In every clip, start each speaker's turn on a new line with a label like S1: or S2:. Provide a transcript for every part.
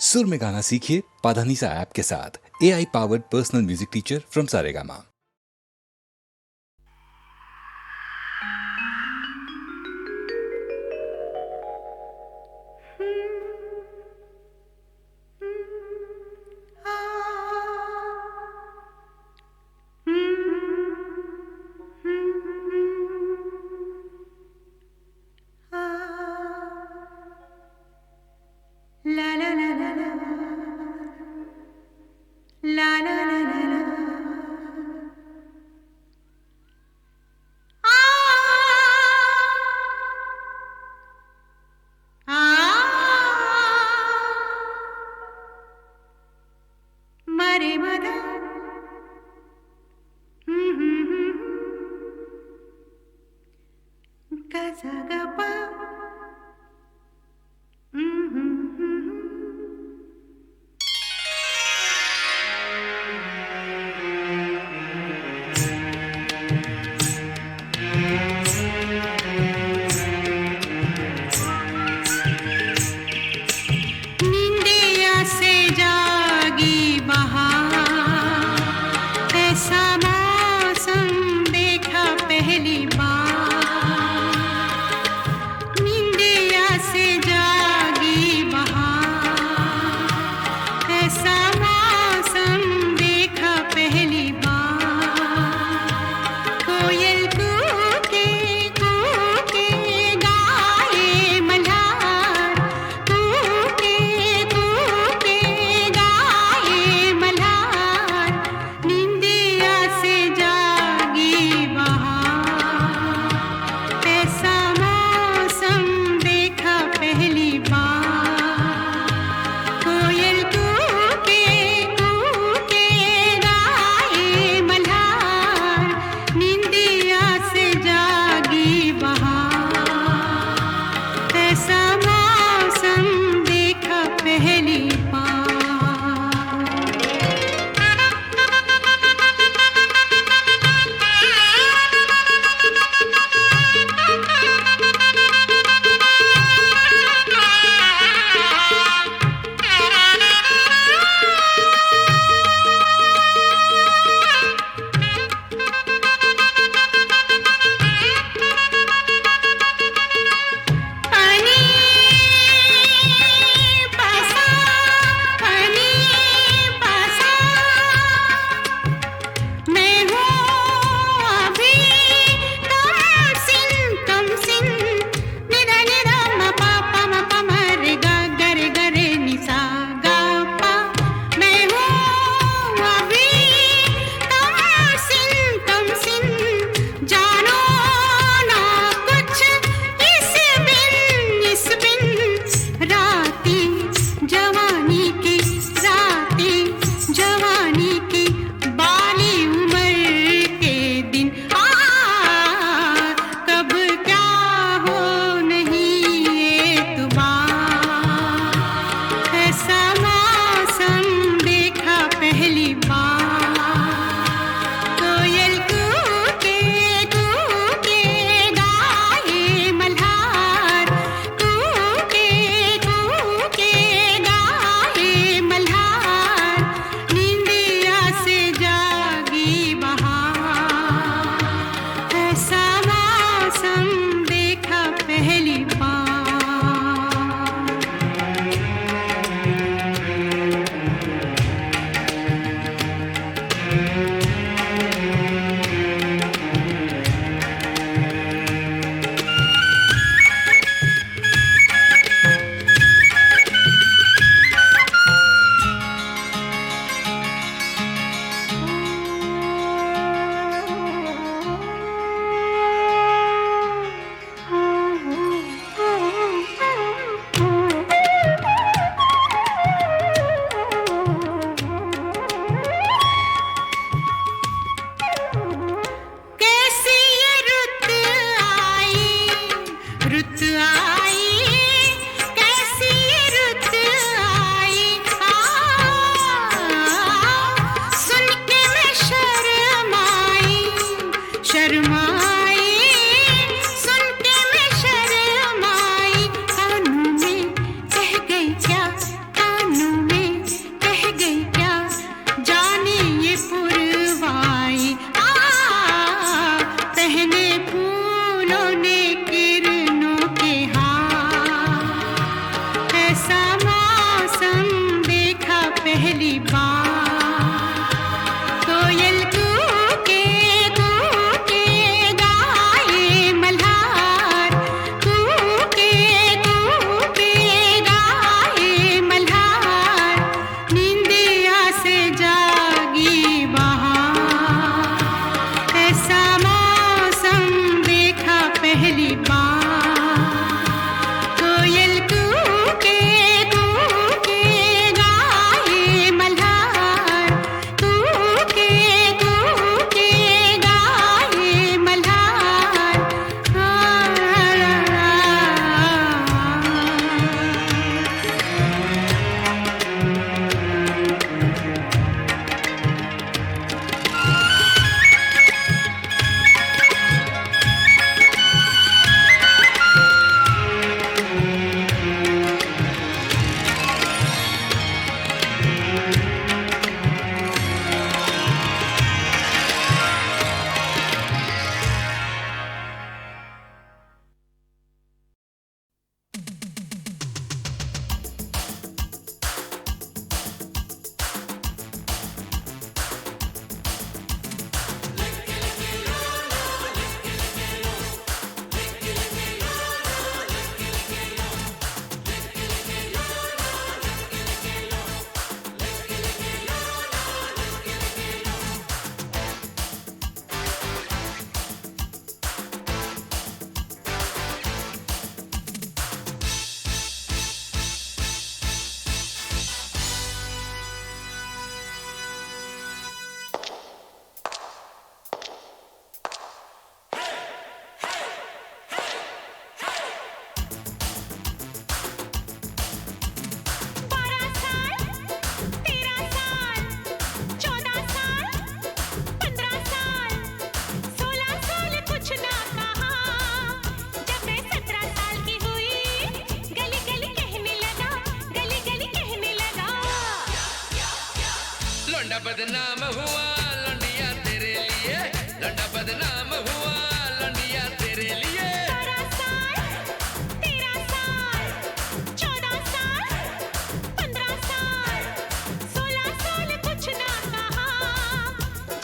S1: सुर में गाना सीखिए पाधानीसा ऐप के साथ। AI powered personal music teacher from Saregama.
S2: La la la la la la la la la la. लौंडा बदनाम हुआ लौंडिया तेरे लिए, लौंडा बदनाम हुआ लौंडिया तेरे लिए।
S3: 12 साल, 13 साल, 14 साल, 15 साल, 16 साल कुछ ना कहा।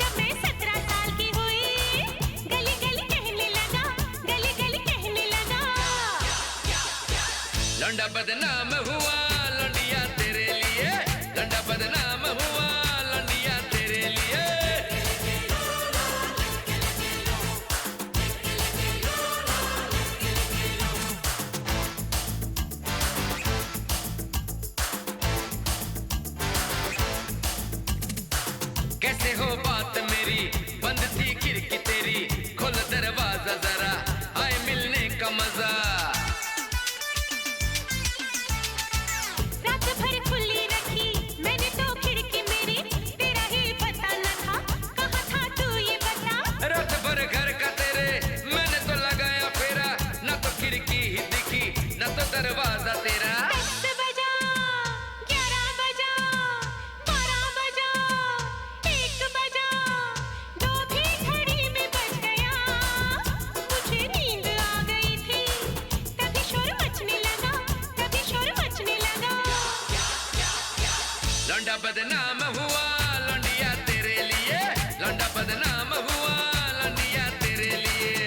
S3: जब मैं 17 साल की हुई, गली गली कहने लगा, गली गली कहने लगा।
S2: लौंडा बदनाम हुआ लौंडिया तेरे लिए, लौंडा बदनाम हुआ लौंडिया तेरे लिए। कैसे हो बात मेरी, बंद थी खिड़की तेरी, खोल दरवाजा जरा, आए मिलने का मजा।
S3: रात भर खुली रखी मैंने तो खिड़की मेरी, तेरा ही पता न था, कहाँ था तू ये बता।
S2: रात भर घर का तेरे मैंने तो लगाया फेरा, न तो खिड़की ही दिखी न तो दरवाजा तेरा।
S3: 10 बजा, 11 बजा, 12 बजा, 1 बजा, 2 भी घड़ी में बज गया। मुझे नींद आ गई थी, तभी शोर मचने लगा, तभी शोर मचने लगा।
S2: लौंडा बदनाम हुआ लौंडिया तेरे लिए, लौंडा बदनाम हुआ लौंडिया तेरे लिए।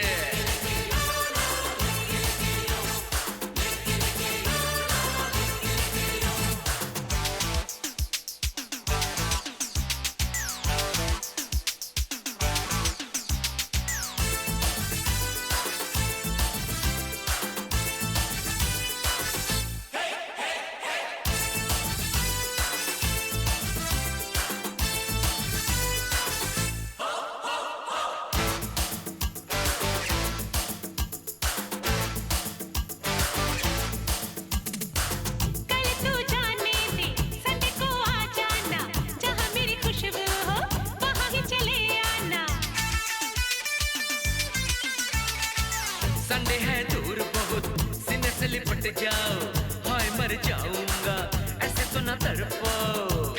S3: कल तू जाने दे, संडे को आ जाना, जहाँ मेरी खुशबू हो वहाँ ही चले आना।
S2: संडे है दूर बहुत, सीने से लिपट जाओ, हाय मर जाऊंगा ऐसे तो ना तड़पो।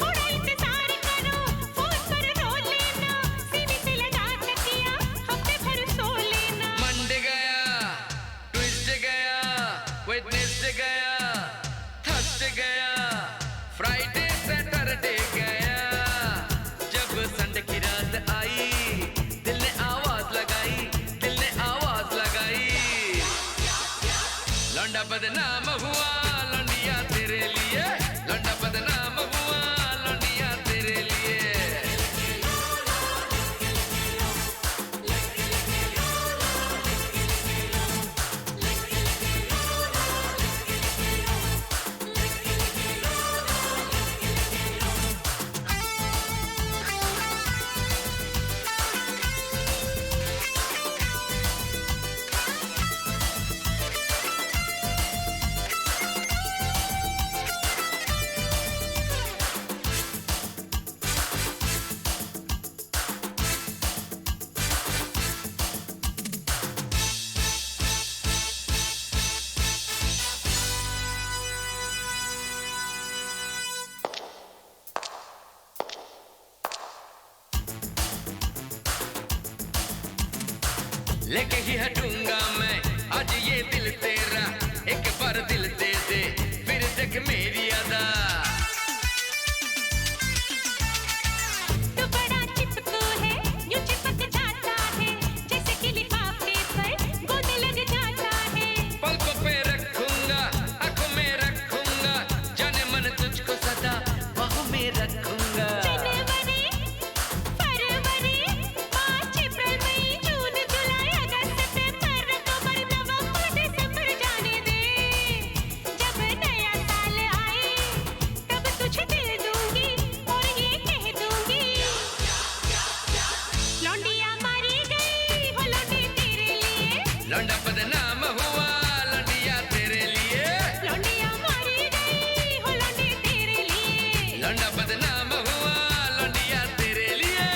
S3: थोड़ा इंतजार करो, फोन पर रो लेना, सीने से लगा तकिया, हफ्ते भर सो लेना।
S2: मंडे गया, ट्यूसडे गया, वेडनेसडे गया, थर्सडे गया, फ्राइडे सैटरडे गया। जब संडे की रात आई, दिल ने आवाज लगाई, दिल ने आवाज लगाई। लौंडा बदनाम हुआ लौंडिया तेरे लिए, लौंडा बदनाम हुआ लौंडिया तेरे लिए। लेके ही हटूंगा मैं आज ये दिल तेरा, एक बार दिल दे दे फिर देख मेरी अदा।
S3: तू बड़ा चिपकू है, यूं चिपक जाता है, जैसे कि लिफाफे पर गोंद लग जाता है।
S2: पलकों पे रखूंगा, आंखों में रखूंगा, जाने मन तुझको सदा बाहों में रखूंगा।
S3: जनवरी, फरवरी, मार्च, अप्रैल, मई, जून, जुलाई, अगस्त, सितंबर, अक्टूबर, नवंबर, दिसंबर जाने दे। जब नया साल आए, तब तुझे दिल दूंगी और ये कह दूंगी, लौंडिया मारी गई हो लौंडे तेरे लिए।
S2: लौंडा बदनाम हुआ लौंडिया तेरे लिए,
S3: लौंडिया मारी गई हो लौंडे तेरे लिए।
S2: लौंडा बदनाम हुआ लौंडिया तेरे लिए।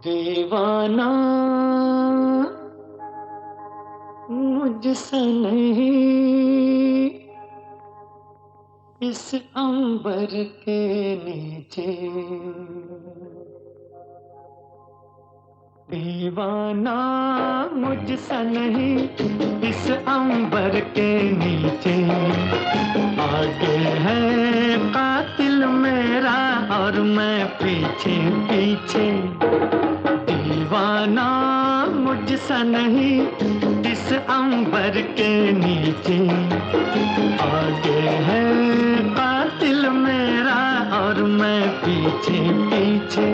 S4: दीवाना मुझसे नहीं, इस अंबर के नीचे। दीवाना मुझसे नहीं, इस अंबर के नीचे। आगे है कातिल मेरा और मैं पीछे पीछे। दीवाना मुझसे नहीं, इस अंबर के नीचे। आगे है कातिल मेरा और मैं पीछे पीछे।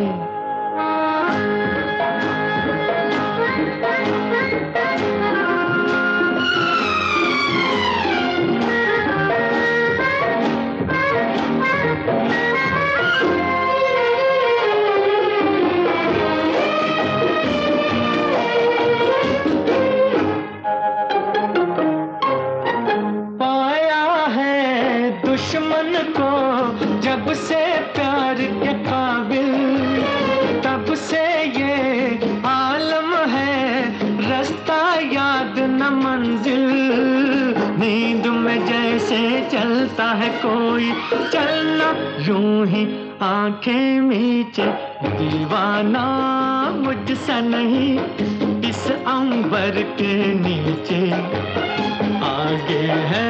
S4: दुश्मन को जब से प्यार के काबिल, तब से ये आलम है, रास्ता याद न मंजिल। नींद में जैसे चलता है कोई, चलना यूं ही आंखें मीचे। दीवाना मुझसे नहीं, इस अंबर के नीचे। आगे है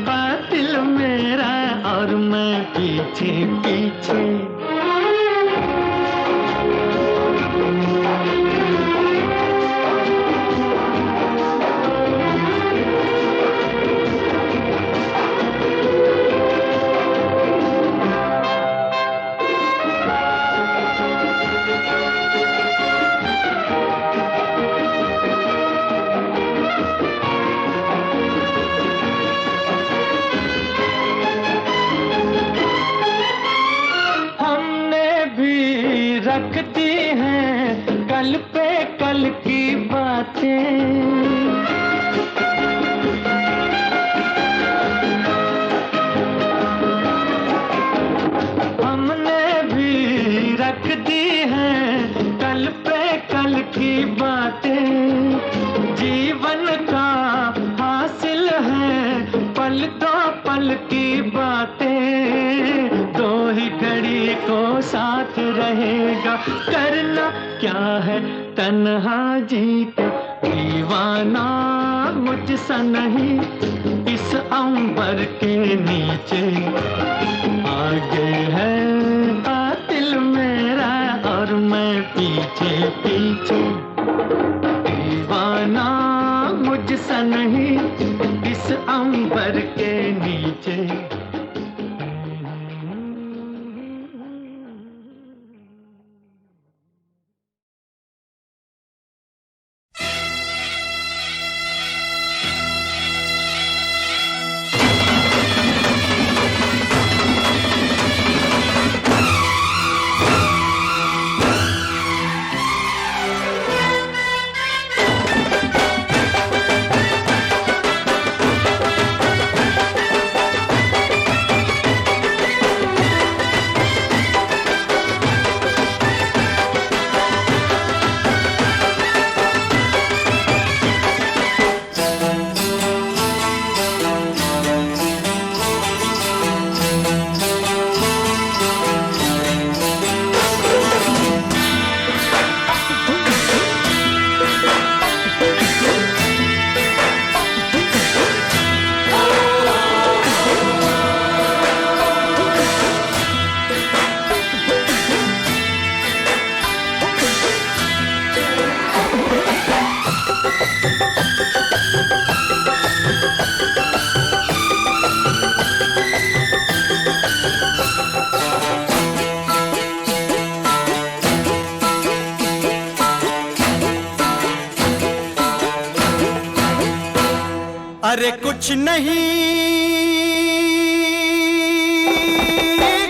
S4: कातिल मेरा और मैं पीछे पीछे। रखती हैं कल पे कल की बातें। हमने भी रख दी हैं कल पे कल की बातें। जीवन का हासिल है पल दो पल की बातें। दो ही घड़ी को साथ रहेगा, करना क्या है तन्हा जी के। दीवाना मुझसे नहीं, इस अंबर के नीचे। आगे है कातिल मेरा और मैं पीछे पीछे। दीवाना मुझसे नहीं, इस अंबर के नीचे।
S5: अरे कुछ नहीं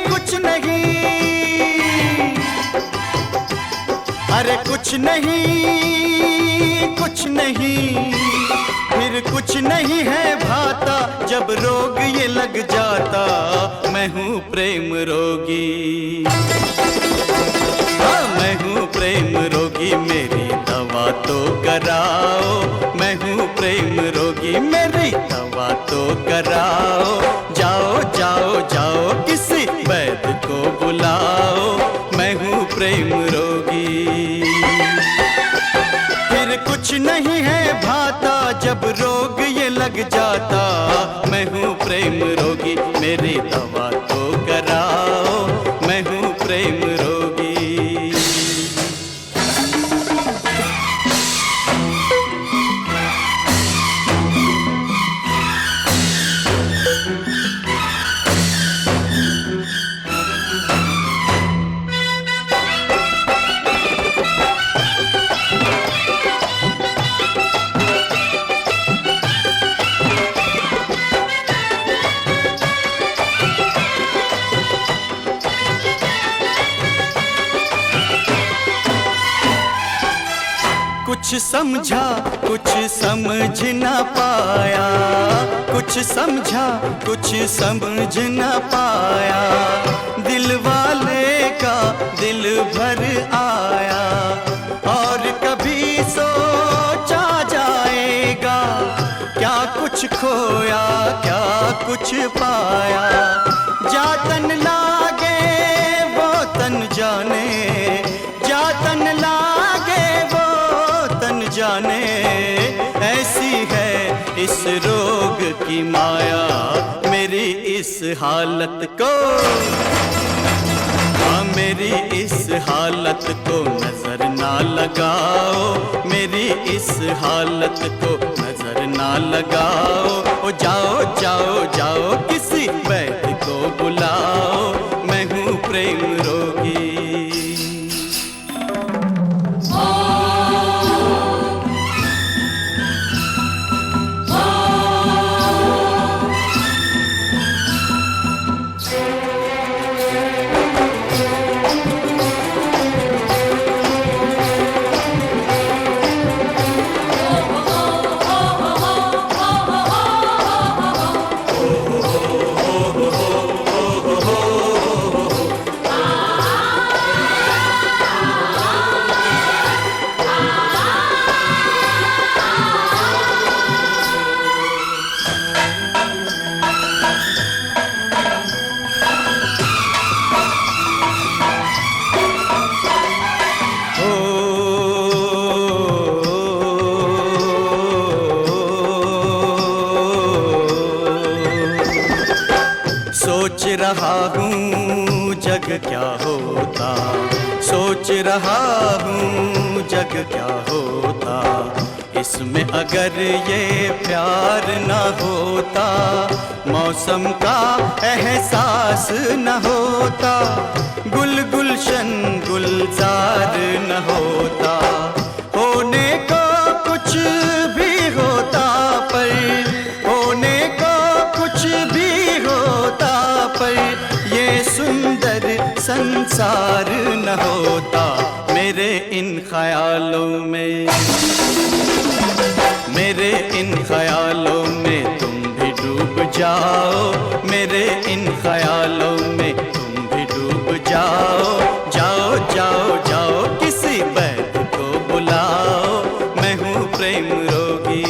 S5: कुछ नहीं, अरे कुछ नहीं कुछ नहीं, फिर कुछ नहीं है भाता जब रोग ये लग जाता। मैं हूँ प्रेम रोगी, हाँ मैं हूँ प्रेम रोगी। कराओ, जाओ जाओ जाओ किसी वैद्य को बुलाओ, मैं हूँ प्रेम रोगी। फिर कुछ नहीं है भाता जब रोग ये लग जाता, मैं हूँ प्रेम रोगी, मेरी दवा तो कराओ, मैं हूँ प्रेम रोगी। कुछ समझा कुछ समझ न पाया, कुछ समझा कुछ समझ न पाया, दिल वाले का दिल भर आया, और कभी सोचा जाएगा क्या कुछ खोया क्या कुछ पाया। जा तन लागे वो तन जाने, जा तन लागे जाने, ऐसी है इस रोग की माया, मेरी इस हालत को, हाँ मेरी इस हालत को नजर ना लगाओ, मेरी इस हालत को नजर ना लगाओ। ओ जाओ जाओ जाओ किसी वैद्य को बुलाओ, मैं हूँ प्रेम रोगी। सोच रहा हूँ जग क्या होता, सोच रहा हूँ जग क्या होता, इसमें अगर ये प्यार न होता, मौसम का एहसास न होता, गुल गुलशन गुलजार न होता, होने को कुछ भी होता पर, होने को कुछ भी होता पर, ये सुंदर संसार न होता। मेरे इन ख्यालों में, मेरे इन ख्यालों में तुम भी डूब जाओ, मेरे इन ख्यालों में तुम भी डूब जाओ, जाओ जाओ जाओ किसी वैद्य को बुलाओ, मैं हूँ प्रेम रोगी।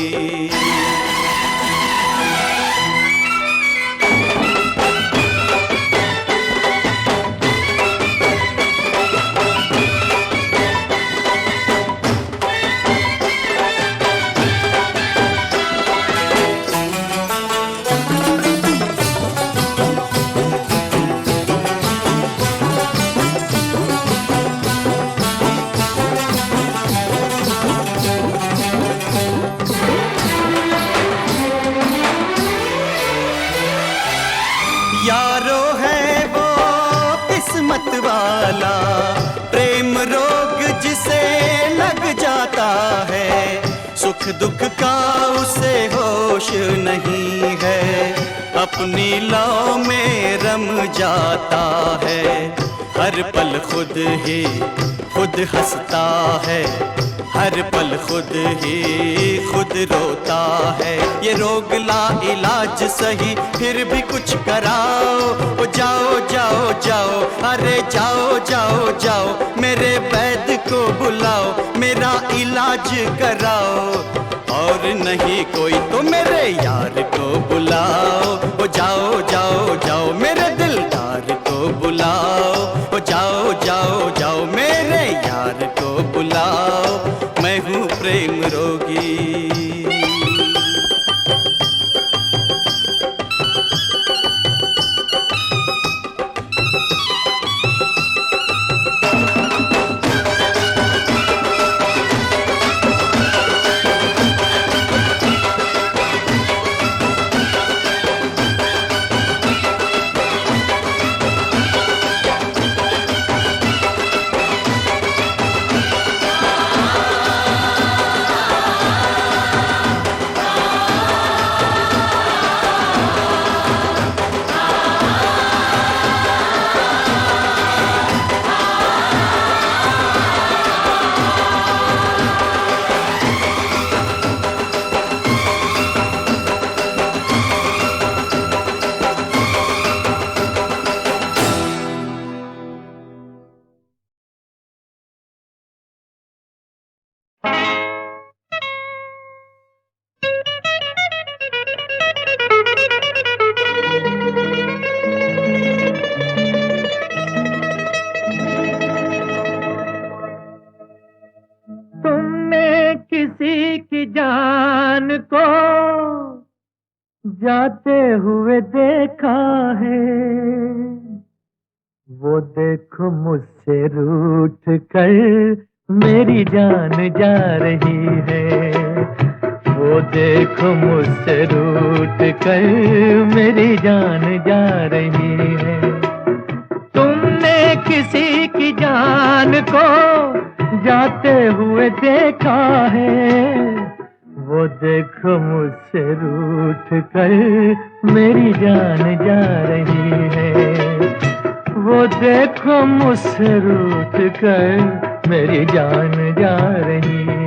S5: यारो है वो किस्मत वाला, प्रेम रोग जिसे लग जाता है, सुख दुख का उसे होश नहीं है, अपनी लौ में रम जाता है, हर पल खुद ही खुद हंसता है, हर पल खुद ही खुद रोता है। ये रोग ला इलाज सही फिर भी कुछ कराओ, ओ जाओ जाओ जाओ, अरे जाओ जाओ जाओ, मेरे वैद्य को बुलाओ, मेरा इलाज कराओ, और नहीं कोई तो मेरे यार को बुलाओ।
S4: तुमने किसी की जान को जाते हुए देखा है, वो देखो मुझसे रूठ कर मेरी जान जा रही है। वो देखो मुझसे रूठ कर मेरी जान जा रही है। तुमने किसी की जान को जाते हुए देखा है, वो देखो मुझसे रूठ कर मेरी जान जा रही है। वो देखो मुझसे रूठ कर मेरी जान जा रही है।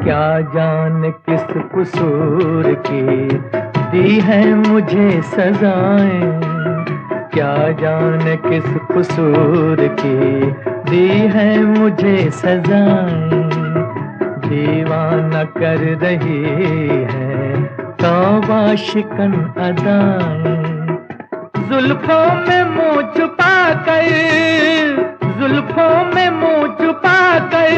S4: क्या जाने किस कसूर की दी है मुझे सजाएं, क्या जाने किस कसूर की दी है मुझे सजाएं। दीवाना कर रही है तौबा शिकन अदाएं। जुल्फों में मुंह छुपा कर, जुल्फों में मुंह छुपा कर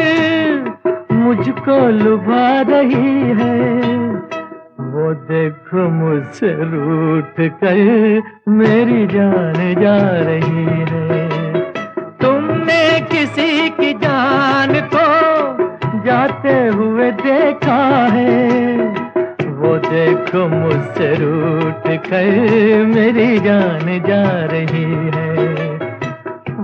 S4: मुझको लुभा रही है। वो देखो मुझसे रूठ कर मेरी जान जा रही है। तुमने किसी की जान को जाते हुए देखा है, वो देखो मुझसे रूठ कर मेरी जान जा रही है।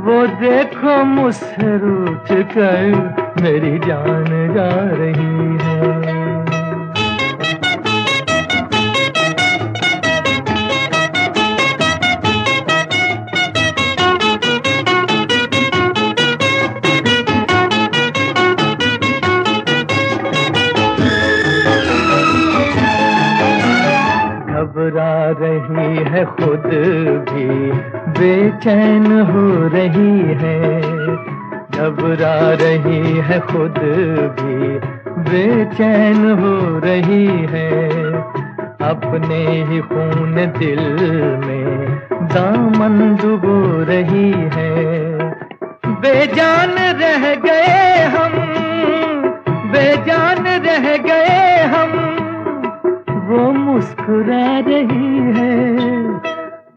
S4: वो देखो मुझसे रूठ कर मेरी जान जा रही है। घबरा रही है खुद भी बेचैन हो रही है। घबरा रही है खुद भी बेचैन हो रही है। अपने ही खून दिल में दामन डुबो रही है। बेजान रह गए हम, बेजान रह गए हम, वो मुस्कुरा रही है।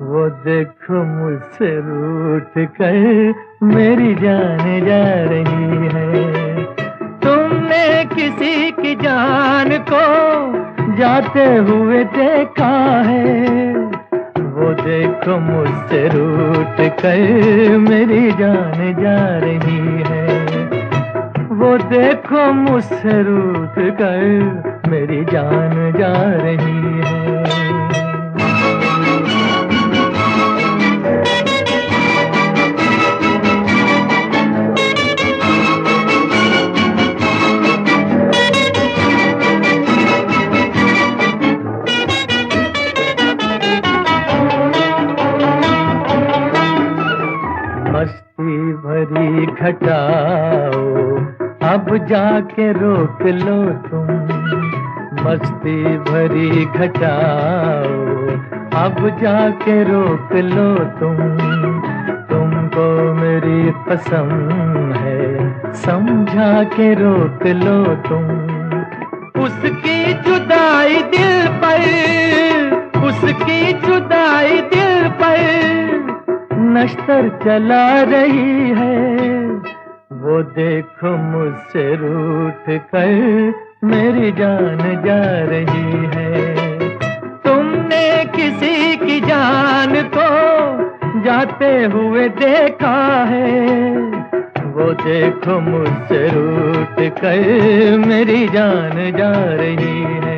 S4: वो देखो मुझसे रूठ कर मेरी जान जा रही है। तुमने किसी की जान को जाते हुए देखा है, वो देखो मुझसे रूठ कर मेरी जान जा रही है। वो देखो मुझसे रूठ कर मेरी जान जा रही है। मस्ती भरी घटाओ अब जाके रोक लो तुम। मस्ती भरी घटाओ अब जाके रोक लो तुम। तुमको मेरी कसम है समझा के रोक लो तुम। उसकी जुदाई दिल पर, उसकी जुदाई दिल पर नश्तर चला रही है। वो देखो मुझसे रूठ कर मेरी जान जा रही है। तुमने किसी की जान को जाते हुए देखा है, वो देखो मुझसे रूठ कर मेरी जान जा रही है।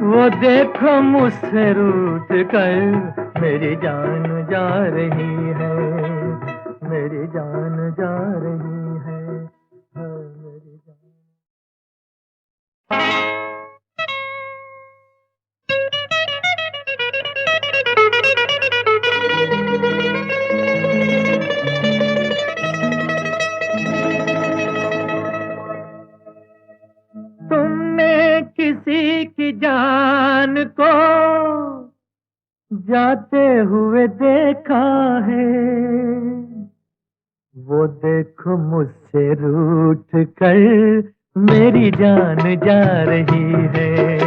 S4: वो देखो मुझसे रूठ कर मेरी जान जा रही है। मेरी जान जा रही है, मेरी जान। तुमने किसी की जान को जाते हुए देखा है, वो देखो मुझसे रूठ कर मेरी जान जा रही है,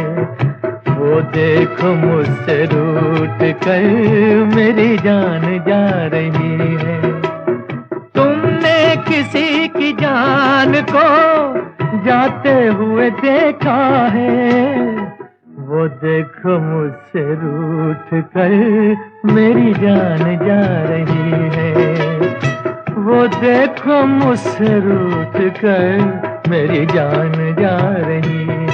S4: वो देखो मुझसे रूठ कर मेरी जान जा रही है। तुमने किसी की जान को जाते हुए देखा है, वो देखो मुझसे रूठ कर मेरी जान जा रही है, वो देखो मुझसे रूठ कर मेरी जान जा रही है।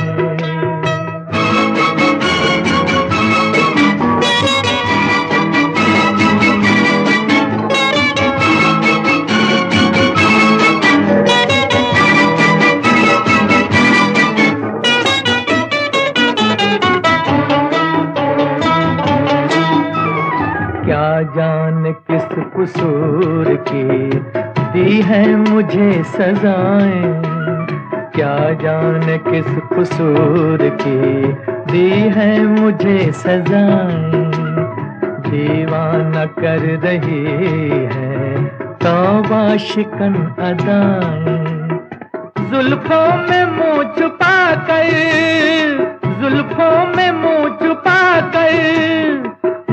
S4: क्या जाने किस कसूर की दी है मुझे सजाएं, क्या जाने किस कसूर की दी है मुझे सजाएं, दीवाना कर रही है तौबा शिकन अदाएं, जुल्फों में मुंह छुपा कर, जुल्फों में मुंह छुपा कर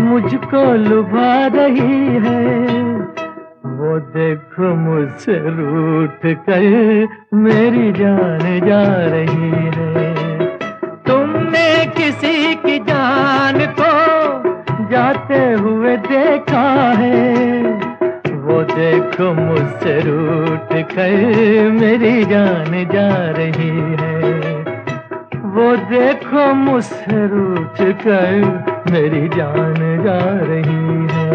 S4: मुझको लुभा रही है, वो देखो मुझसे रूठ कर मेरी जान जा रही है। तुमने किसी की जान को जाते हुए देखा है, वो देखो मुझसे रूठ कर मेरी जान जा रही है, वो देखो मुझसे रूठ कर मेरी जान जा रही है।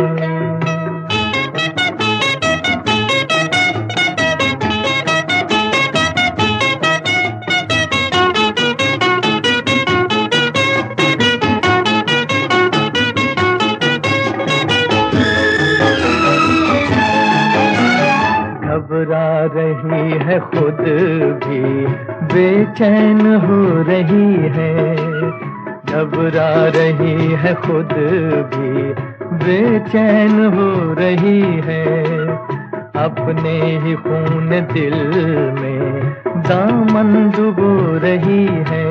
S4: घबरा रही है खुद भी बेचैन हो रही है, घबरा रही है खुद भी बेचैन हो रही है, अपने ही खून दिल में दामन डुबो रही है,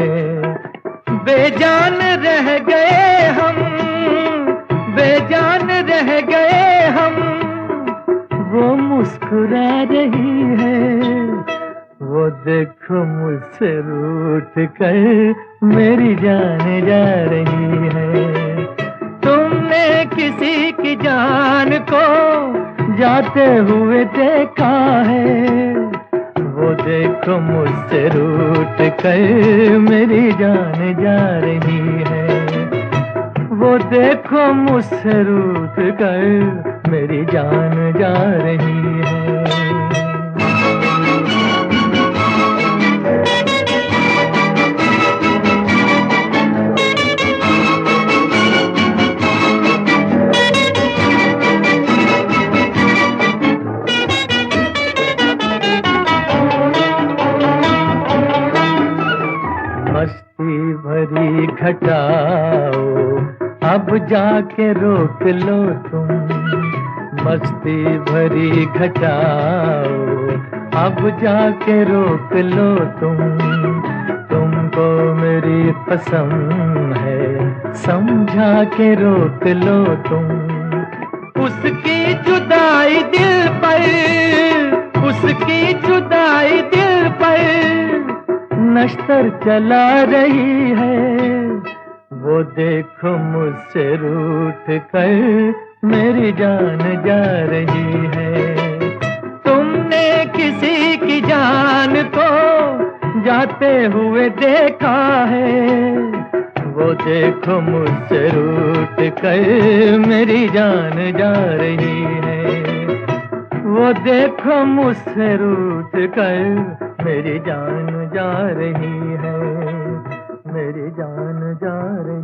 S4: बेजान रह गए हम, बेजान रह गए हम, वो मुस्कुरा रही है, वो देखो मुझसे रूठ कर मेरी जान जा रही है। तुमने किसी की जान को जाते हुए देखा है, वो देखो मुझसे रूठ कर मेरी जान जा रही है, वो देखो मुझसे रूठ कर मेरी जान जा रही है। मस्ती भरी घटाओ अब जाके रोक लो तुम, मस्ती भरी घटाओ अब जाके रोक लो तुम, तुमको मेरी कसम है समझा के रोक लो तुम, उसकी जुदाई दिल पर, उसकी जुदाई दिल पर नश्तर चला रही है, वो देखो मुझसे रूठ कर मेरी जान जा रही है। तुमने किसी की जान को जाते हुए देखा है, वो देखो मुझसे रूठ कर मेरी जान जा रही है, वो देखो मुझसे रूठ कर मेरी जान जा रही है, मेरी जान जा रही